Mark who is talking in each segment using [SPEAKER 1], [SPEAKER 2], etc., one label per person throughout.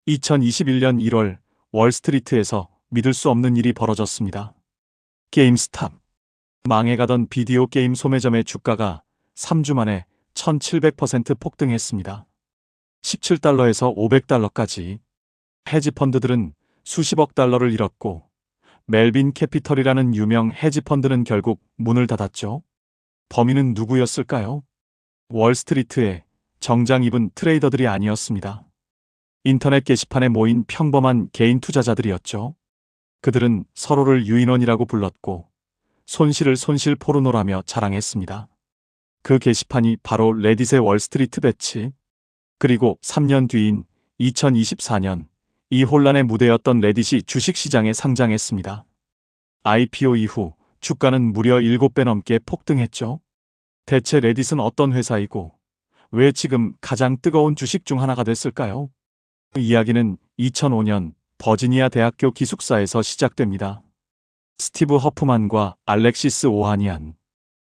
[SPEAKER 1] 2021년 1월 월스트리트에서 믿을 수 없는 일이 벌어졌습니다. 게임스탑. 망해가던 비디오 게임 소매점의 주가가 3주 만에 1700% 폭등했습니다. 17달러에서 500달러까지. 헤지펀드들은 수십억 달러를 잃었고 멜빈 캐피털이라는 유명 헤지펀드는 결국 문을 닫았죠. 범인은 누구였을까요? 월스트리트에 정장 입은 트레이더들이 아니었습니다. 인터넷 게시판에 모인 평범한 개인 투자자들이었죠. 그들은 서로를 유인원이라고 불렀고 손실을 손실 포르노라며 자랑했습니다. 그 게시판이 바로 레딧의 월스트리트 배치. 그리고 3년 뒤인 2024년 이 혼란의 무대였던 레딧이 주식시장에 상장했습니다. IPO 이후 주가는 무려 7배 넘게 폭등했죠. 대체 레딧은 어떤 회사이고 왜 지금 가장 뜨거운 주식 중 하나가 됐을까요? 그 이야기는 2005년 버지니아 대학교 기숙사에서 시작됩니다. 스티브 허프만과 알렉시스 오하니안,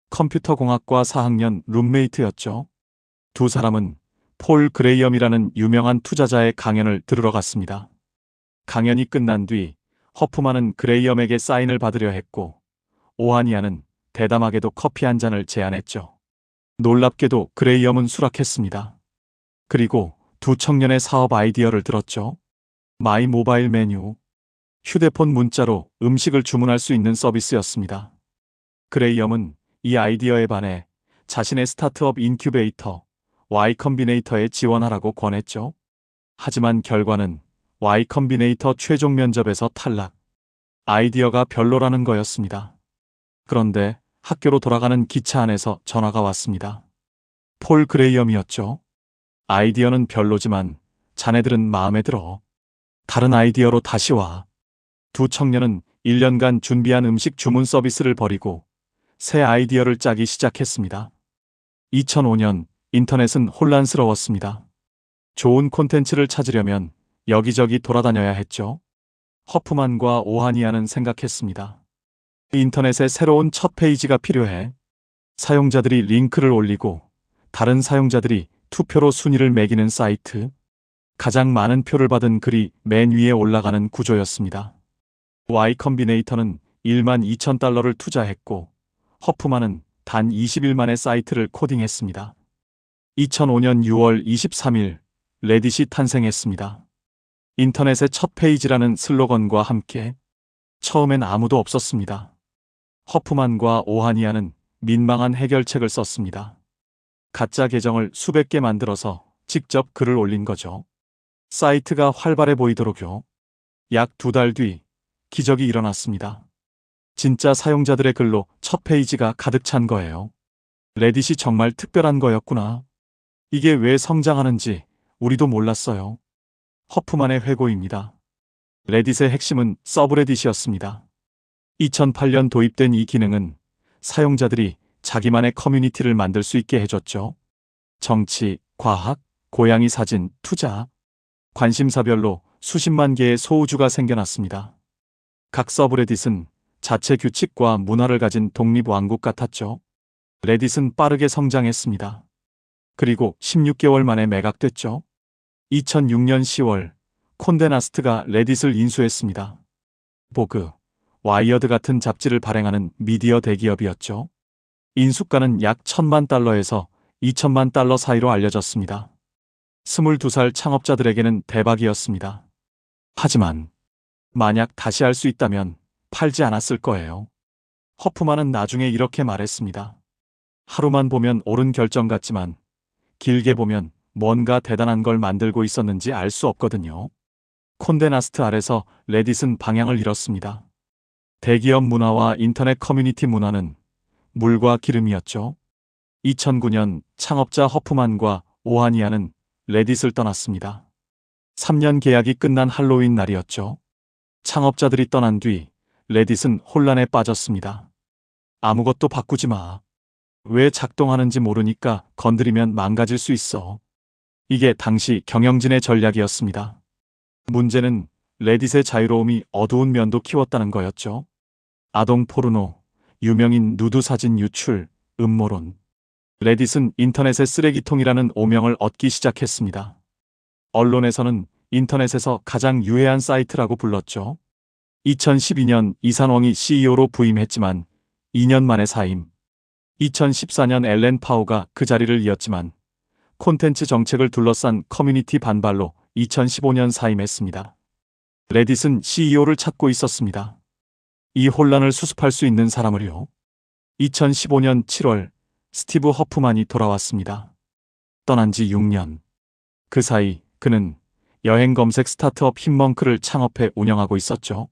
[SPEAKER 1] 컴퓨터공학과 4학년 룸메이트였죠. 두 사람은 폴 그레이엄이라는 유명한 투자자의 강연을 들으러 갔습니다. 강연이 끝난 뒤 허프만은 그레이엄에게 사인을 받으려 했고 오하니안은 대담하게도 커피 한 잔을 제안했죠. 놀랍게도 그레이엄은 수락했습니다. 그리고 두 청년의 사업 아이디어를 들었죠. 마이 모바일 메뉴. 휴대폰 문자로 음식을 주문할 수 있는 서비스였습니다. 그레이엄은 이 아이디어에 반해 자신의 스타트업 인큐베이터 Y 컴비네이터에 지원하라고 권했죠. 하지만 결과는 Y 컴비네이터 최종 면접에서 탈락. 아이디어가 별로라는 거였습니다. 그런데 학교로 돌아가는 기차 안에서 전화가 왔습니다. 폴 그레이엄이었죠. 아이디어는 별로지만 자네들은 마음에 들어. 다른 아이디어로 다시 와. 두 청년은 1년간 준비한 음식 주문 서비스를 버리고 새 아이디어를 짜기 시작했습니다. 2005년 인터넷은 혼란스러웠습니다. 좋은 콘텐츠를 찾으려면 여기저기 돌아다녀야 했죠. 허프만과 오하니아는 생각했습니다. 인터넷에 새로운 첫 페이지가 필요해. 사용자들이 링크를 올리고 다른 사용자들이 투표로 순위를 매기는 사이트. 가장 많은 표를 받은 글이 맨 위에 올라가는 구조였습니다. Y 컴비네이터는 1만 2천 달러를 투자했고 허프만은 단 20일 만에 사이트를 코딩했습니다. 2005년 6월 23일 레딧이 탄생했습니다. 인터넷의 첫 페이지라는 슬로건과 함께. 처음엔 아무도 없었습니다. 허프만과 오하니아는 민망한 해결책을 썼습니다. 가짜 계정을 수백 개 만들어서 직접 글을 올린 거죠. 사이트가 활발해 보이도록요. 약 2달 뒤 기적이 일어났습니다. 진짜 사용자들의 글로 첫 페이지가 가득 찬 거예요. 레딧이 정말 특별한 거였구나. 이게 왜 성장하는지 우리도 몰랐어요. 허프만의 회고입니다. 레딧의 핵심은 서브레딧이었습니다. 2008년 도입된 이 기능은 사용자들이 자기만의 커뮤니티를 만들 수 있게 해줬죠. 정치, 과학, 고양이 사진, 투자, 관심사별로 수십만 개의 소우주가 생겨났습니다. 각 서브레딧은 자체 규칙과 문화를 가진 독립왕국 같았죠. 레딧은 빠르게 성장했습니다. 그리고 16개월 만에 매각됐죠. 2006년 10월 콘데나스트가 레딧을 인수했습니다. 보그, 와이어드 같은 잡지를 발행하는 미디어 대기업이었죠. 인수가는 약 1,000만 달러에서 2천만 달러 사이로 알려졌습니다. 22살 창업자들에게는 대박이었습니다. 하지만 만약 다시 할 수 있다면 팔지 않았을 거예요. 허프만은 나중에 이렇게 말했습니다. 하루만 보면 옳은 결정 같지만 길게 보면 뭔가 대단한 걸 만들고 있었는지 알 수 없거든요. 콘데나스트 아래서 레딧은 방향을 잃었습니다. 대기업 문화와 인터넷 커뮤니티 문화는 물과 기름이었죠. 2009년 창업자 허프만과 오하니아는 레딧을 떠났습니다. 3년 계약이 끝난 할로윈 날이었죠. 창업자들이 떠난 뒤 레딧은 혼란에 빠졌습니다. 아무것도 바꾸지 마. 왜 작동하는지 모르니까 건드리면 망가질 수 있어. 이게 당시 경영진의 전략이었습니다. 문제는 레딧의 자유로움이 어두운 면도 키웠다는 거였죠. 아동 포르노, 유명인 누드 사진 유출, 음모론. 레딧은 인터넷의 쓰레기통이라는 오명을 얻기 시작했습니다. 언론에서는 인터넷에서 가장 유해한 사이트라고 불렀죠. 2012년 이산웡이 CEO로 부임했지만 2년 만에 사임. 2014년 앨런 파우가 그 자리를 이었지만 콘텐츠 정책을 둘러싼 커뮤니티 반발로 2015년 사임했습니다. 레딧은 CEO를 찾고 있었습니다. 이 혼란을 수습할 수 있는 사람을요. 2015년 7월 스티브 허프만이 돌아왔습니다. 떠난 지 6년. 그 사이 그는 여행 검색 스타트업 힙먼크를 창업해 운영하고 있었죠.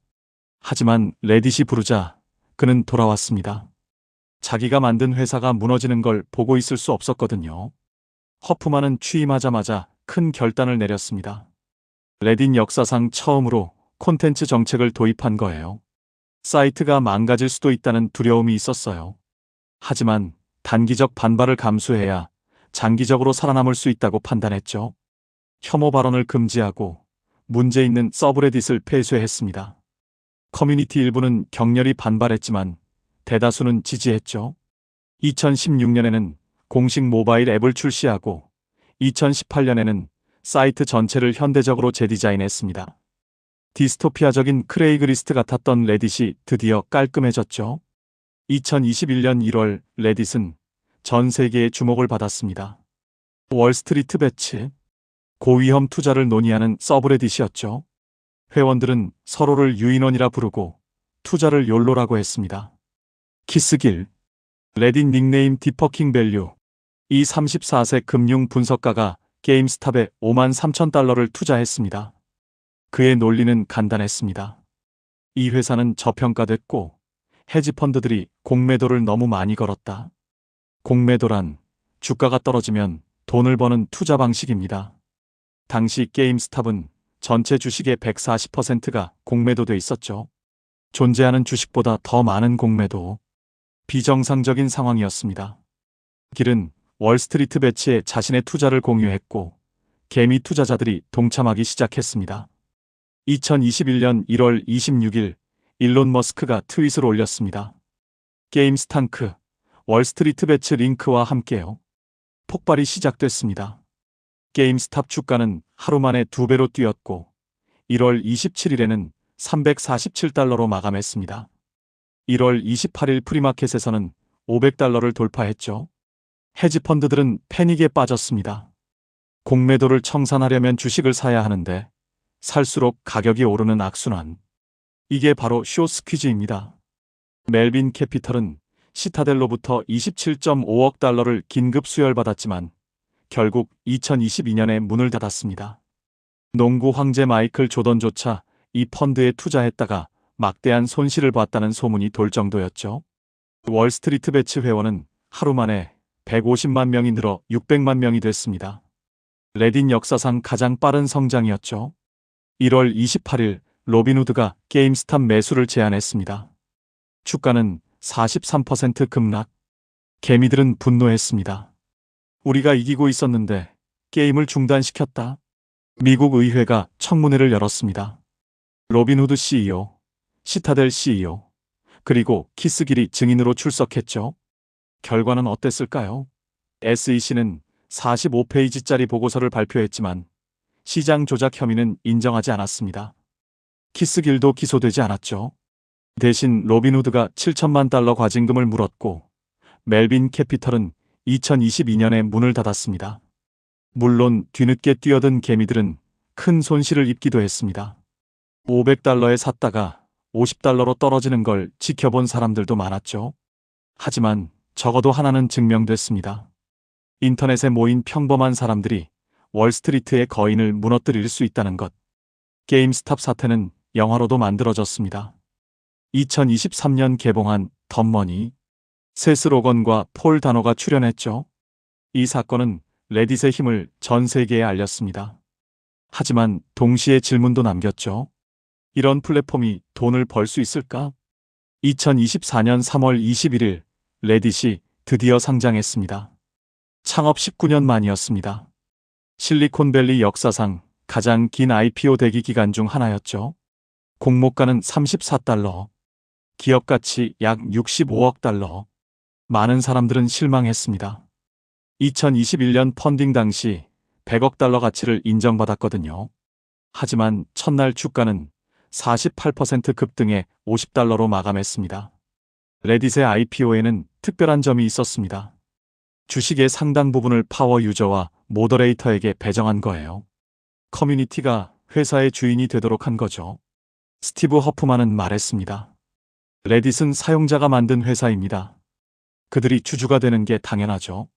[SPEAKER 1] 하지만 레딧이 부르자 그는 돌아왔습니다. 자기가 만든 회사가 무너지는 걸 보고 있을 수 없었거든요. 허프만은 취임하자마자 큰 결단을 내렸습니다. 레딧 역사상 처음으로 콘텐츠 정책을 도입한 거예요. 사이트가 망가질 수도 있다는 두려움이 있었어요. 하지만 단기적 반발을 감수해야 장기적으로 살아남을 수 있다고 판단했죠. 혐오 발언을 금지하고 문제 있는 서브레딧을 폐쇄했습니다. 커뮤니티 일부는 격렬히 반발했지만 대다수는 지지했죠. 2016년에는 공식 모바일 앱을 출시하고 2018년에는 사이트 전체를 현대적으로 재디자인했습니다. 디스토피아적인 크레이그리스트 같았던 레딧이 드디어 깔끔해졌죠. 2021년 1월 레딧은 전 세계의 주목을 받았습니다. 월스트리트 배치, 고위험 투자를 논의하는 서브레딧이었죠. 회원들은 서로를 유인원이라 부르고 투자를 욜로라고 했습니다. 키스길, 레딧 닉네임 디퍼킹 밸류. 이 34세 금융 분석가가 게임스탑에 53,000달러를 투자했습니다. 그의 논리는 간단했습니다. 이 회사는 저평가됐고 헤지펀드들이 공매도를 너무 많이 걸었다. 공매도란 주가가 떨어지면 돈을 버는 투자 방식입니다. 당시 게임스탑은 전체 주식의 140%가 공매도돼 있었죠. 존재하는 주식보다 더 많은 공매도. 비정상적인 상황이었습니다. 길은 월스트리트 배치에 자신의 투자를 공유했고 개미 투자자들이 동참하기 시작했습니다. 2021년 1월 26일 일론 머스크가 트윗을 올렸습니다. 게임스탄크, 월스트리트 배치 링크와 함께요. 폭발이 시작됐습니다. 게임스탑 주가는 하루 만에 2배로 뛰었고 1월 27일에는 347달러로 마감했습니다. 1월 28일 프리마켓에서는 500달러를 돌파했죠. 헤지펀드들은 패닉에 빠졌습니다. 공매도를 청산하려면 주식을 사야 하는데 살수록 가격이 오르는 악순환. 이게 바로 쇼스퀴즈입니다. 멜빈 캐피털은 시타델로부터 27.5억 달러를 긴급 수혈받았지만 결국 2022년에 문을 닫았습니다. 농구 황제 마이클 조던조차 이 펀드에 투자했다가 막대한 손실을 봤다는 소문이 돌 정도였죠. 월스트리트 배치 회원은 하루 만에 150만 명이 늘어 600만 명이 됐습니다. 레딧 역사상 가장 빠른 성장이었죠. 1월 28일 로빈후드가 게임스탑 매수를 제안했습니다. 주가는 43% 급락. 개미들은 분노했습니다. 우리가 이기고 있었는데 게임을 중단시켰다. 미국 의회가 청문회를 열었습니다. 로빈후드 CEO, 시타델 CEO, 그리고 키스길이 증인으로 출석했죠. 결과는 어땠을까요? SEC는 45페이지짜리 보고서를 발표했지만 시장 조작 혐의는 인정하지 않았습니다. 키스길도 기소되지 않았죠. 대신 로빈후드가 7천만 달러 과징금을 물었고 멜빈 캐피털은 2022년에 문을 닫았습니다. 물론 뒤늦게 뛰어든 개미들은 큰 손실을 입기도 했습니다. 500달러에 샀다가 50달러로 떨어지는 걸 지켜본 사람들도 많았죠. 하지만 적어도 하나는 증명됐습니다. 인터넷에 모인 평범한 사람들이 월스트리트의 거인을 무너뜨릴 수 있다는 것. 게임스탑 사태는 영화로도 만들어졌습니다. 2023년 개봉한 덤머니. 세스 로건과 폴 다노가 출연했죠. 이 사건은 레딧의 힘을 전 세계에 알렸습니다. 하지만 동시에 질문도 남겼죠. 이런 플랫폼이 돈을 벌 수 있을까? 2024년 3월 21일 레딧이 드디어 상장했습니다. 창업 19년 만이었습니다. 실리콘밸리 역사상 가장 긴 IPO 대기 기간 중 하나였죠. 공모가는 34달러, 기업 가치 약 65억 달러. 많은 사람들은 실망했습니다. 2021년 펀딩 당시 100억 달러 가치를 인정받았거든요. 하지만 첫날 주가는 48% 급등해 $50로 마감했습니다. 레딧의 IPO에는 특별한 점이 있었습니다. 주식의 상당 부분을 파워 유저와 모더레이터에게 배정한 거예요. 커뮤니티가 회사의 주인이 되도록 한 거죠. 스티브 허프만은 말했습니다. 레딧은 사용자가 만든 회사입니다. 그들이 주주가 되는 게 당연하죠.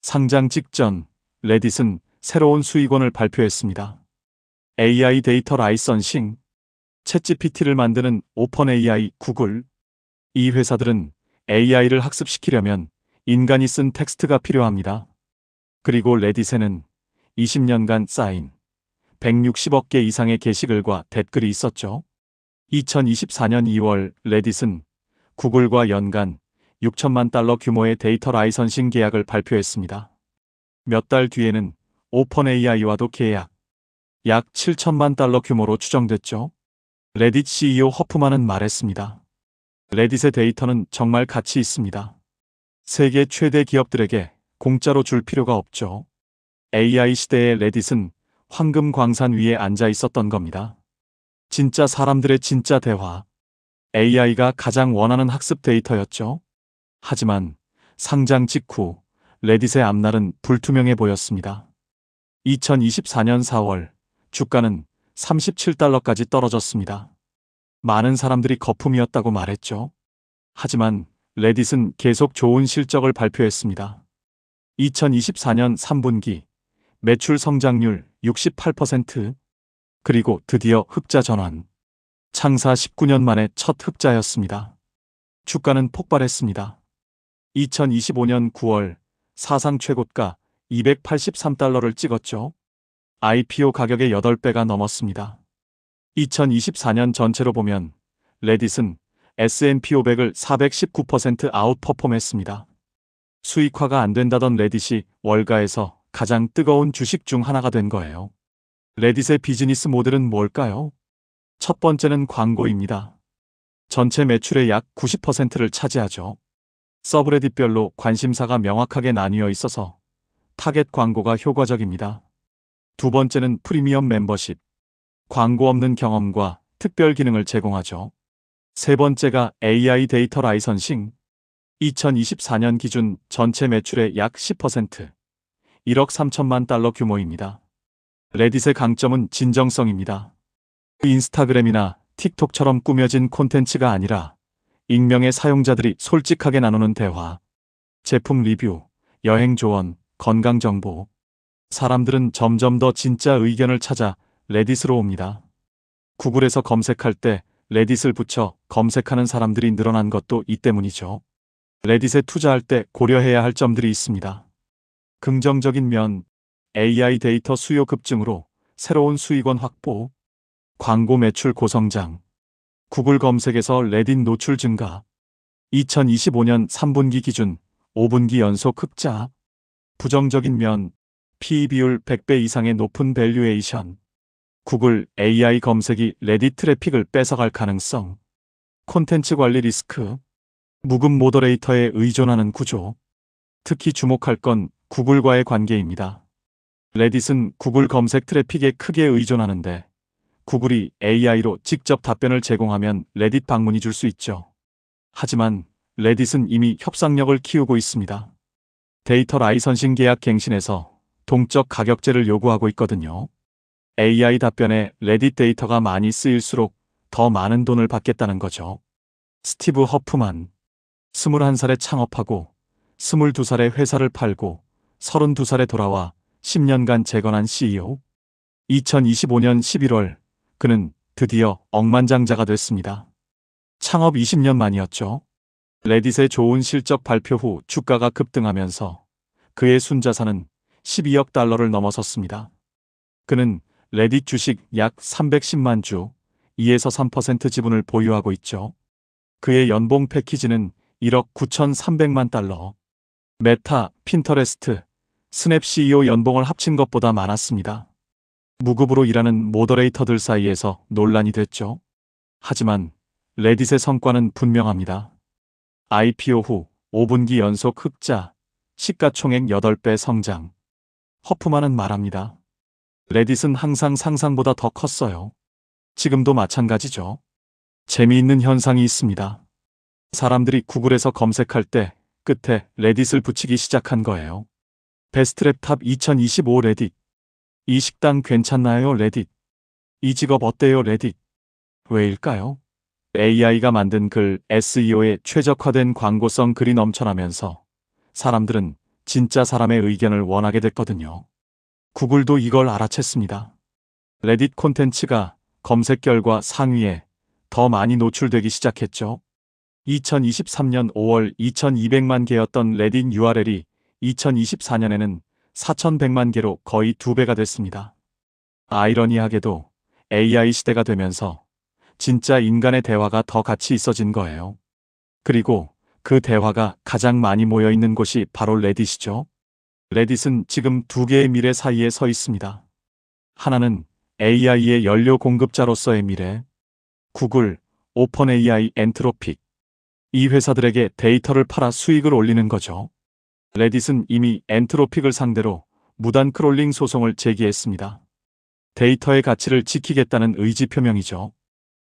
[SPEAKER 1] 상장 직전 레딧은 새로운 수익원을 발표했습니다. AI 데이터 라이선싱, 챗GPT를 만드는 오펀AI, 구글. 이 회사들은 AI를 학습시키려면 인간이 쓴 텍스트가 필요합니다. 그리고 레딧에는 20년간 쌓인 160억 개 이상의 게시글과 댓글이 있었죠. 2024년 2월 레딧은 구글과 연간 $6천만 규모의 데이터 라이선싱 계약을 발표했습니다. 몇 달 뒤에는 오펀AI와도 계약, 약 $7천만 규모로 추정됐죠. 레딧 CEO 허프만은 말했습니다. 레딧의 데이터는 정말 가치 있습니다. 세계 최대 기업들에게 공짜로 줄 필요가 없죠. AI 시대의 레딧은 황금 광산 위에 앉아 있었던 겁니다. 진짜 사람들의 진짜 대화. AI가 가장 원하는 학습 데이터였죠. 하지만 상장 직후 레딧의 앞날은 불투명해 보였습니다. 2024년 4월 주가는 $37까지 떨어졌습니다. 많은 사람들이 거품이었다고 말했죠. 하지만 레딧은 계속 좋은 실적을 발표했습니다. 2024년 3분기 매출 성장률 68%, 그리고 드디어 흑자 전환. 창사 19년 만에 첫 흑자였습니다. 주가는 폭발했습니다. 2025년 9월 사상 최고가 $283를 찍었죠. IPO 가격의 8배가 넘었습니다. 2024년 전체로 보면 레딧은 S&P 500을 419% 아웃퍼폼했습니다. 수익화가 안 된다던 레딧이 월가에서 가장 뜨거운 주식 중 하나가 된 거예요. 레딧의 비즈니스 모델은 뭘까요? 첫 번째는 광고입니다. 전체 매출의 약 90%를 차지하죠. 서브레딧별로 관심사가 명확하게 나뉘어 있어서 타겟 광고가 효과적입니다. 두 번째는 프리미엄 멤버십. 광고 없는 경험과 특별 기능을 제공하죠. 세 번째가 AI 데이터 라이선싱. 2024년 기준 전체 매출의 약 10%, 1억 3천만 달러 규모입니다. 레딧의 강점은 진정성입니다. 인스타그램이나 틱톡처럼 꾸며진 콘텐츠가 아니라 익명의 사용자들이 솔직하게 나누는 대화, 제품 리뷰, 여행 조언, 건강 정보. 사람들은 점점 더 진짜 의견을 찾아 레딧으로 옵니다. 구글에서 검색할 때 레딧을 붙여 검색하는 사람들이 늘어난 것도 이 때문이죠. 레딧에 투자할 때 고려해야 할 점들이 있습니다. 긍정적인 면, AI 데이터 수요 급증으로 새로운 수익원 확보, 광고 매출 고성장, 구글 검색에서 레딧 노출 증가, 2025년 3분기 기준 5분기 연속 흑자. 부정적인 면, PE 비율 100배 이상의 높은 밸류에이션, 구글 AI 검색이 레딧 트래픽을 뺏어갈 가능성, 콘텐츠 관리 리스크, 묵은 모더레이터에 의존하는 구조. 특히 주목할 건 구글과의 관계입니다. 레딧은 구글 검색 트래픽에 크게 의존하는데 구글이 AI로 직접 답변을 제공하면 레딧 방문이 줄 수 있죠. 하지만 레딧은 이미 협상력을 키우고 있습니다. 데이터 라이선싱 계약 갱신에서 동적 가격제를 요구하고 있거든요. AI 답변에 레딧 데이터가 많이 쓰일수록 더 많은 돈을 받겠다는 거죠. 스티브 허프만, 21살에 창업하고 22살에 회사를 팔고 32살에 돌아와 10년간 재건한 CEO. 2025년 11월 그는 드디어 억만장자가 됐습니다. 창업 20년 만이었죠. 레딧의 좋은 실적 발표 후 주가가 급등하면서 그의 순자산은 12억 달러를 넘어섰습니다. 그는 레딧 주식 약 310만 주, 2에서 3% 지분을 보유하고 있죠. 그의 연봉 패키지는 1억 9,300만 달러. 메타, 핀터레스트, 스냅 CEO 연봉을 합친 것보다 많았습니다. 무급으로 일하는 모더레이터들 사이에서 논란이 됐죠. 하지만 레딧의 성과는 분명합니다. IPO 후 5분기 연속 흑자, 시가총액 8배 성장. 허프만은 말합니다. 레딧은 항상 상상보다 더 컸어요. 지금도 마찬가지죠. 재미있는 현상이 있습니다. 사람들이 구글에서 검색할 때 끝에 레딧을 붙이기 시작한 거예요. 베스트랩 탑 2025 레딧. 이 식당 괜찮나요 레딧. 이 직업 어때요 레딧. 왜일까요? AI가 만든 글 SEO에 최적화된 광고성 글이 넘쳐나면서 사람들은 진짜 사람의 의견을 원하게 됐거든요. 구글도 이걸 알아챘습니다. 레딧 콘텐츠가 검색 결과 상위에 더 많이 노출되기 시작했죠. 2023년 5월 2200만 개였던 레딧 URL이 2024년에는 4100만 개로 거의 2배가 됐습니다. 아이러니하게도 AI 시대가 되면서 진짜 인간의 대화가 더 가치 있어진 거예요. 그리고 그 대화가 가장 많이 모여 있는 곳이 바로 레딧이죠. 레딧은 지금 두 개의 미래 사이에 서 있습니다. 하나는 AI의 연료 공급자로서의 미래, 구글, 오픈 AI, 엔트로픽. 이 회사들에게 데이터를 팔아 수익을 올리는 거죠. 레딧은 이미 엔트로픽을 상대로 무단 크롤링 소송을 제기했습니다. 데이터의 가치를 지키겠다는 의지 표명이죠.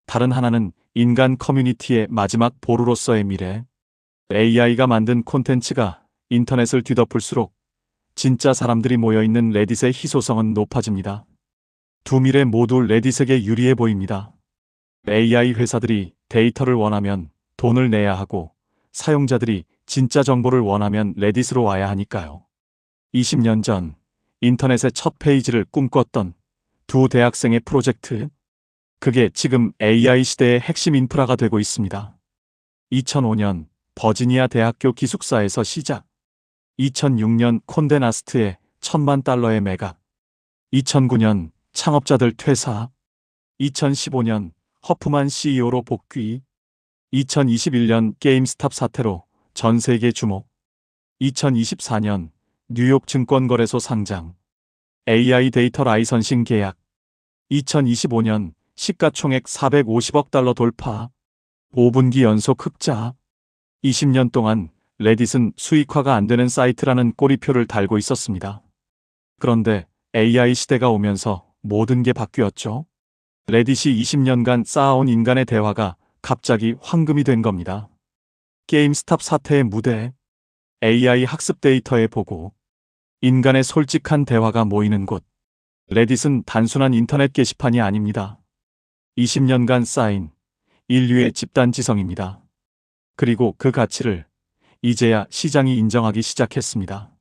[SPEAKER 1] 다른 하나는 인간 커뮤니티의 마지막 보루로서의 미래. AI가 만든 콘텐츠가 인터넷을 뒤덮을수록 진짜 사람들이 모여있는 레딧의 희소성은 높아집니다. 두 미래 모두 레딧에게 유리해 보입니다. AI 회사들이 데이터를 원하면 돈을 내야 하고 사용자들이 진짜 정보를 원하면 레딧으로 와야 하니까요. 20년 전 인터넷의 첫 페이지를 꿈꿨던 두 대학생의 프로젝트. 그게 지금 AI 시대의 핵심 인프라가 되고 있습니다. 2005년 버지니아 대학교 기숙사에서 시작. 2006년 콘데 나스트의 $10,000,000의 매각. 2009년 창업자들 퇴사. 2015년 허프만 CEO로 복귀. 2021년 게임스탑 사태로 전 세계 주목. 2024년 뉴욕 증권거래소 상장. AI 데이터 라이선싱 계약. 2025년 시가총액 $450억 돌파. 5분기 연속 흑자. 20년 동안 레딧은 수익화가 안 되는 사이트라는 꼬리표를 달고 있었습니다. 그런데 AI 시대가 오면서 모든 게 바뀌었죠. 레딧이 20년간 쌓아온 인간의 대화가 갑자기 황금이 된 겁니다. 게임스탑 사태의 무대, AI 학습 데이터의 보고, 인간의 솔직한 대화가 모이는 곳. 레딧은 단순한 인터넷 게시판이 아닙니다. 20년간 쌓인 인류의 집단 지성입니다. 그리고 그 가치를 이제야 시장이 인정하기 시작했습니다.